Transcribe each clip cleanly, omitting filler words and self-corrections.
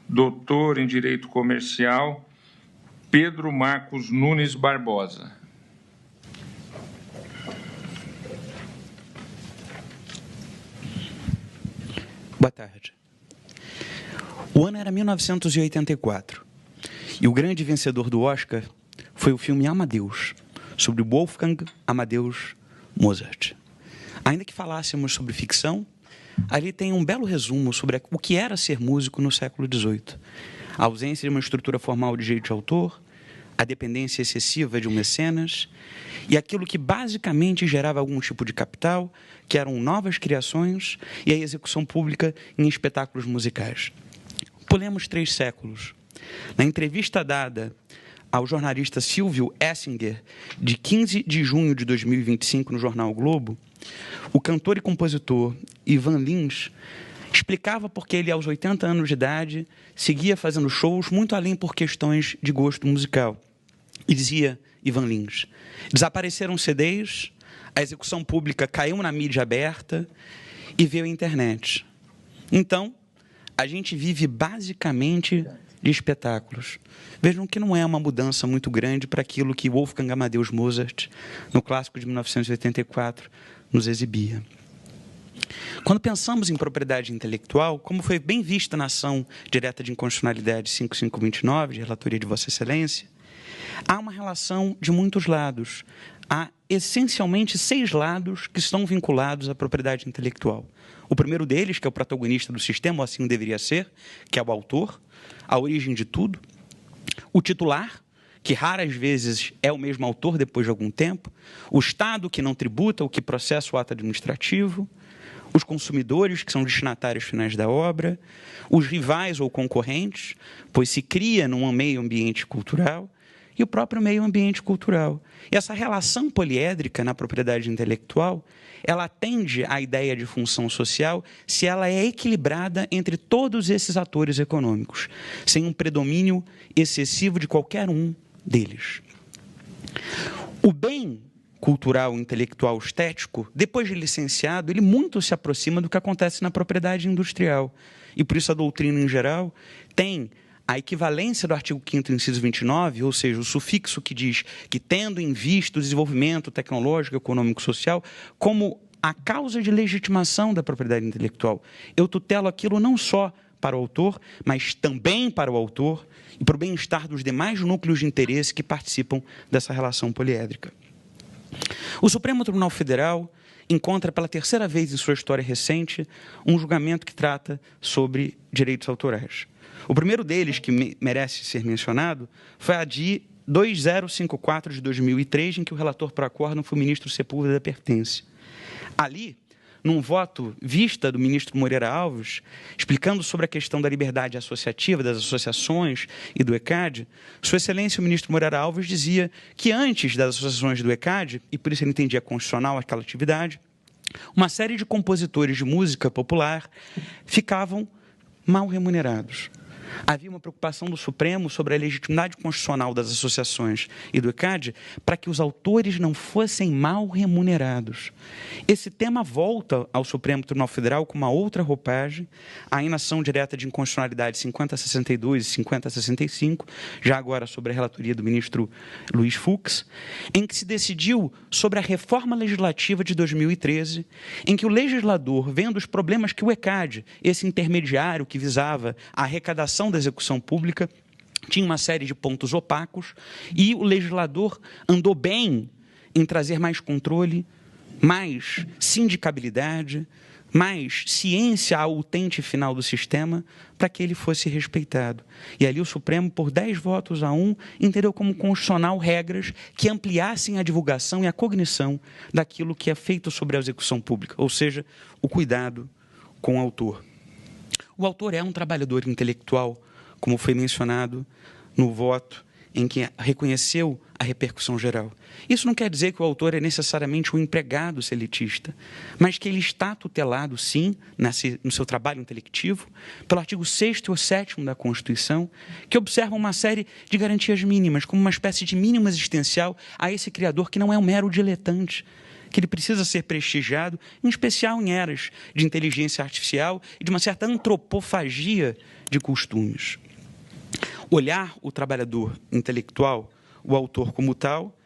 doutor em Direito Comercial, Pedro Marcos Nunes Barbosa. Boa tarde. O ano era 1984 e o grande vencedor do Oscar foi o filme Amadeus, sobre Wolfgang Amadeus Mozart. Ainda que falássemos sobre ficção, ali tem um belo resumo sobre o que era ser músico no século XVIII. A ausência de uma estrutura formal de direito de autor, a dependência excessiva de um mecenas e aquilo que basicamente gerava algum tipo de capital, que eram novas criações e a execução pública em espetáculos musicais. Pulemos 3 séculos. Na entrevista dada ao jornalista Silvio Essinger, de 15 de junho de 2025, no jornal o Globo, o cantor e compositor Ivan Lins explicava por que ele, aos 80 anos de idade, seguia fazendo shows muito além por questões de gosto musical. E dizia Ivan Lins: desapareceram CDs, a execução pública caiu na mídia aberta e veio a internet. Então, a gente vive basicamente de espetáculos. Vejam que não é uma mudança muito grande para aquilo que Wolfgang Amadeus Mozart, no clássico de 1984, nos exibia. Quando pensamos em propriedade intelectual, como foi bem vista na ação direta de inconstitucionalidade 5529, de relatoria de Vossa Excelência, há uma relação de muitos lados. Há, essencialmente, 6 lados que estão vinculados à propriedade intelectual. O primeiro deles, que é o protagonista do sistema, ou assim deveria ser, que é o autor, a origem de tudo. O titular, que raras vezes é o mesmo autor depois de algum tempo. O Estado, que não tributa, o que processa o ato administrativo. Os consumidores, que são destinatários finais da obra. Os rivais ou concorrentes, pois se cria num meio ambiente cultural. E o próprio meio ambiente cultural. E essa relação poliédrica na propriedade intelectual, ela atende à ideia de função social se ela é equilibrada entre todos esses atores econômicos, sem um predomínio excessivo de qualquer um deles. O bem cultural, intelectual, estético, depois de licenciado, ele muito se aproxima do que acontece na propriedade industrial. E por isso a doutrina, em geral, tem a equivalência do artigo 5º, inciso 29, ou seja, o sufixo que diz que, tendo em vista o desenvolvimento tecnológico, econômico, social, como a causa de legitimação da propriedade intelectual. Eu tutelo aquilo não só para o autor, mas também para o autor e para o bem-estar dos demais núcleos de interesse que participam dessa relação poliédrica. O Supremo Tribunal Federal encontra pela 3ª vez em sua história recente um julgamento que trata sobre direitos autorais. O primeiro deles, que merece ser mencionado, foi a de 2054 de 2003, em que o relator pro acórdão foi o ministro Sepúlveda Pertence. Ali, num voto vista do ministro Moreira Alves, explicando sobre a questão da liberdade associativa, das associações e do ECAD, Sua Excelência o ministro Moreira Alves dizia que antes das associações do ECAD, e por isso ele entendia constitucional aquela atividade, uma série de compositores de música popular ficavam mal remunerados. Havia uma preocupação do Supremo sobre a legitimidade constitucional das associações e do ECAD para que os autores não fossem mal remunerados. Esse tema volta ao Supremo Tribunal Federal com uma outra roupagem, a inação direta de inconstitucionalidade 5062 e 5065, já agora sobre a relatoria do ministro Luiz Fux, em que se decidiu sobre a reforma legislativa de 2013, em que o legislador, vendo os problemas que o ECAD, esse intermediário que visava a arrecadação da execução pública, tinha uma série de pontos opacos, e o legislador andou bem em trazer mais controle, mais sindicabilidade, mais ciência ao utente final do sistema, para que ele fosse respeitado. E ali o Supremo, por 10 votos a 1, entendeu como constitucional regras que ampliassem a divulgação e a cognição daquilo que é feito sobre a execução pública, ou seja, o cuidado com o autor. O autor é um trabalhador intelectual, como foi mencionado no voto, em que reconheceu a repercussão geral. Isso não quer dizer que o autor é necessariamente um empregado seletista, mas que ele está tutelado, sim, no seu trabalho intelectivo, pelo artigo 6º ou 7º da Constituição, que observa uma série de garantias mínimas, como uma espécie de mínimo existencial a esse criador que não é um mero diletante, que ele precisa ser prestigiado, em especial em eras de inteligência artificial e de uma certa antropofagia de costumes. Olhar o trabalhador intelectual, o autor como tal,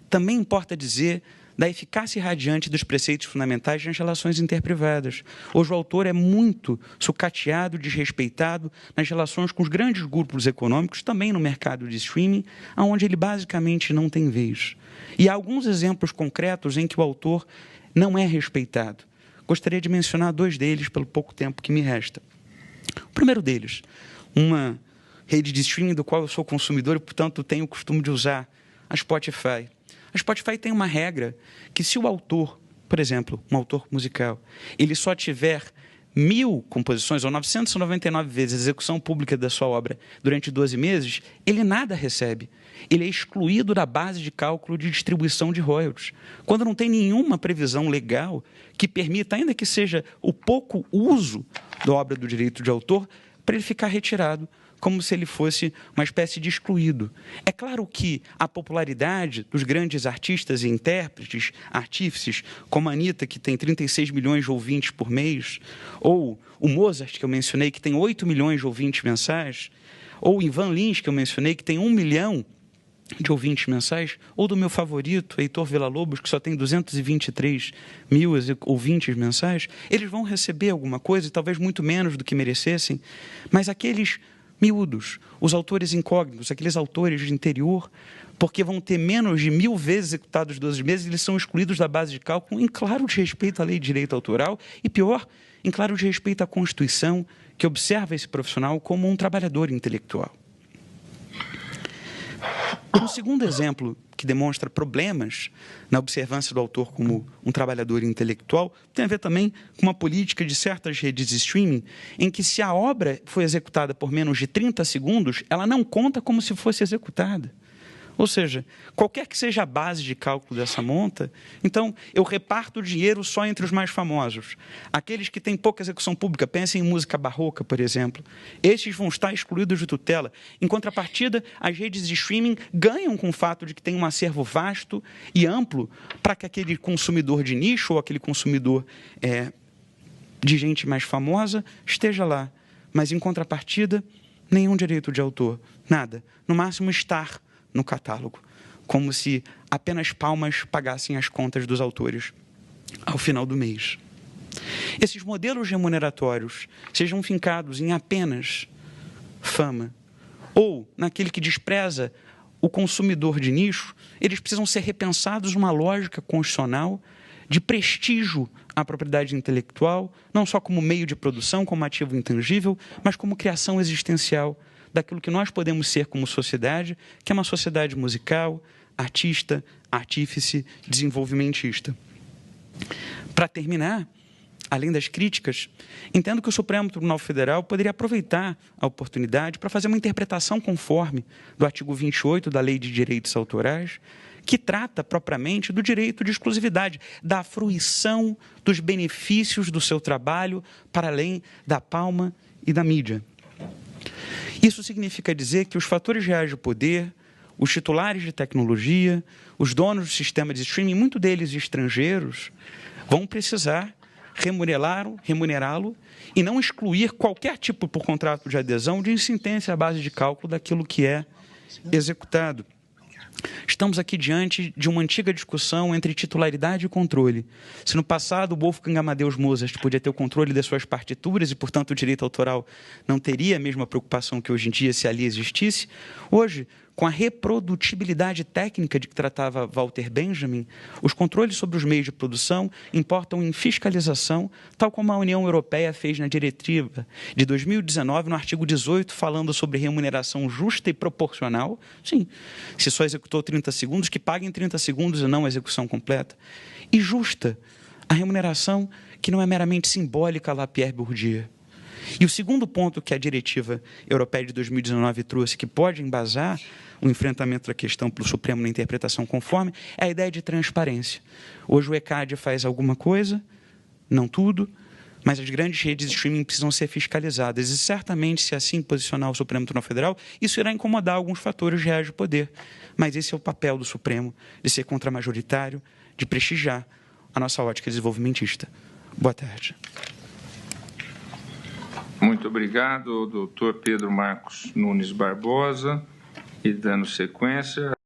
também importa dizer da eficácia irradiante dos preceitos fundamentais nas relações interprivadas. Hoje o autor é muito sucateado, desrespeitado nas relações com os grandes grupos econômicos, também no mercado de streaming, onde ele basicamente não tem vez. E há alguns exemplos concretos em que o autor não é respeitado. Gostaria de mencionar 2 deles pelo pouco tempo que me resta. O primeiro deles, uma rede de streaming do qual eu sou consumidor e, portanto, tenho o costume de usar, a Spotify. A Spotify tem uma regra que, se o autor, por exemplo, um autor musical, ele só tiver 1.000 composições, ou 999 vezes a execução pública da sua obra durante 12 meses, ele nada recebe. Ele é excluído da base de cálculo de distribuição de royalties. Quando não tem nenhuma previsão legal que permita, ainda que seja o pouco uso da obra do direito de autor, para ele ficar retirado, como se ele fosse uma espécie de excluído. É claro que a popularidade dos grandes artistas e intérpretes, artífices, como a Anitta, que tem 36 milhões de ouvintes por mês, ou o Mozart, que eu mencionei, que tem 8 milhões de ouvintes mensais, ou o Ivan Lins, que eu mencionei, que tem 1 milhão de ouvintes mensais, ou do meu favorito, Heitor Villa-Lobos, que só tem 223 mil ouvintes mensais, eles vão receber alguma coisa, e talvez muito menos do que merecessem, mas aqueles miúdos, os autores incógnitos, aqueles autores de interior, porque vão ter menos de 1.000 vezes executados 12 meses, eles são excluídos da base de cálculo, em claro desrespeito à lei de direito autoral e, pior, em claro desrespeito à Constituição, que observa esse profissional como um trabalhador intelectual. Um segundo exemplo que demonstra problemas na observância do autor como um trabalhador intelectual tem a ver também com uma política de certas redes de streaming em que, se a obra foi executada por menos de 30 segundos, ela não conta como se fosse executada. Ou seja, qualquer que seja a base de cálculo dessa monta, então eu reparto o dinheiro só entre os mais famosos. Aqueles que têm pouca execução pública, pensem em música barroca, por exemplo, esses vão estar excluídos de tutela. Em contrapartida, as redes de streaming ganham com o fato de que tem um acervo vasto e amplo para que aquele consumidor de nicho ou aquele consumidor de gente mais famosa esteja lá. Mas, em contrapartida, nenhum direito de autor, nada. No máximo, estar no catálogo, como se apenas palmas pagassem as contas dos autores ao final do mês. Esses modelos remuneratórios, sejam fincados em apenas fama ou naquele que despreza o consumidor de nicho, eles precisam ser repensados numa lógica constitucional de prestígio à propriedade intelectual, não só como meio de produção, como ativo intangível, mas como criação existencial daquilo que nós podemos ser como sociedade, que é uma sociedade musical, artista, artífice, desenvolvimentista. Para terminar, além das críticas, entendo que o Supremo Tribunal Federal poderia aproveitar a oportunidade para fazer uma interpretação conforme do artigo 28 da Lei de Direitos Autorais, que trata propriamente do direito de exclusividade, da fruição dos benefícios do seu trabalho para além da palma e da mídia. Isso significa dizer que os fatores reais de poder, os titulares de tecnologia, os donos do sistema de streaming, muitos deles estrangeiros, vão precisar remunerá-lo e não excluir qualquer tipo, por contrato de adesão, de insistência à base de cálculo daquilo que é executado. Estamos aqui diante de uma antiga discussão entre titularidade e controle. Se no passado o Wolfgang Amadeus Mozart podia ter o controle das suas partituras e, portanto, o direito autoral não teria a mesma preocupação que hoje em dia se ali existisse, hoje, com a reprodutibilidade técnica de que tratava Walter Benjamin, os controles sobre os meios de produção importam em fiscalização, tal como a União Europeia fez na diretiva de 2019, no artigo 18, falando sobre remuneração justa e proporcional. Sim, se só executou 30 segundos, que pague em 30 segundos e não a execução completa. E justa, a remuneração que não é meramente simbólica, lá Pierre Bourdieu. E o segundo ponto que a diretiva europeia de 2019 trouxe, que pode embasar o enfrentamento da questão pelo Supremo na interpretação conforme, é a ideia de transparência. Hoje o ECAD faz alguma coisa, não tudo, mas as grandes redes de streaming precisam ser fiscalizadas. E certamente, se assim posicionar o Supremo Tribunal Federal, isso irá incomodar alguns fatores reais de poder. Mas esse é o papel do Supremo, de ser contramajoritário, de prestigiar a nossa ótica desenvolvimentista. Boa tarde. Muito obrigado, doutor Pedro Marcos Nunes Barbosa. E dando sequência,